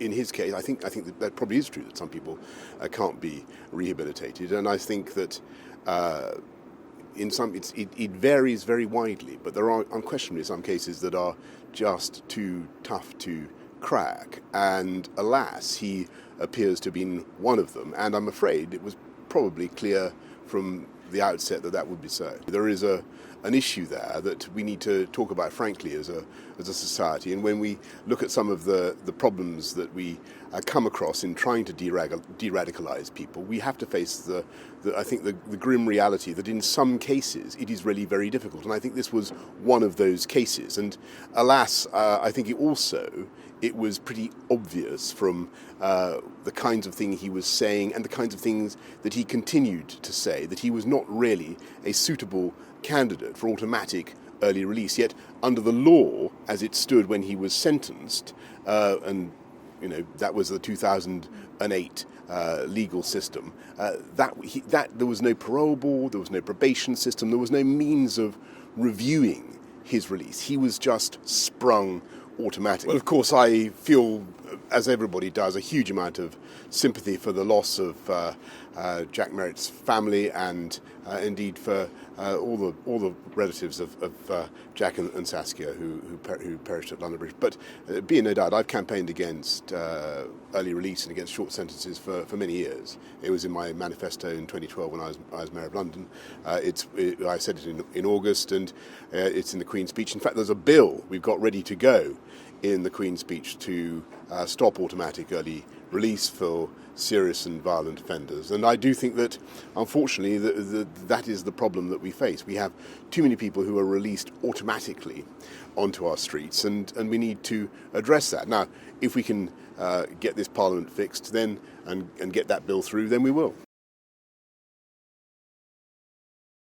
in his case, I think that probably is true, that some people can't be rehabilitated, and I think that in some it varies very widely, but there are unquestionably some cases that are just too tough to crack, and alas, he appears to have been one of them, and I'm afraid it was probably clear from the outset that would be so. There is an issue there that we need to talk about frankly as a society, and when we look at some of the problems that we come across in trying to de-radicalize people, we have to face I think the grim reality that in some cases it is really very difficult, and I think this was one of those cases, and alas, I think it was pretty obvious from the kinds of things he was saying and the kinds of things that he continued to say that he was not really a suitable candidate for automatic early release. Yet under the law as it stood when he was sentenced, and that was the 2008 legal system, that there was no parole board, there was no probation system, there was no means of reviewing his release. He was just sprung automatically. Well, of course, I feel, as everybody does, a huge amount of sympathy for the loss of Jack Merritt's family, and indeed for all the relatives of Jack and Saskia who perished at London Bridge. But be in no doubt, I've campaigned against early release and against short sentences for many years. It was in my manifesto in 2012 when I was Mayor of London. I said it in August, and it's in the Queen's Speech. In fact, there's a bill we've got ready to go in the Queen's Speech to stop automatic early release for serious and violent offenders. And I do think that, unfortunately, that is the problem that we face. We have too many people who are released automatically onto our streets, and we need to address that. Now, if we can get this Parliament fixed then and get that bill through, then we will.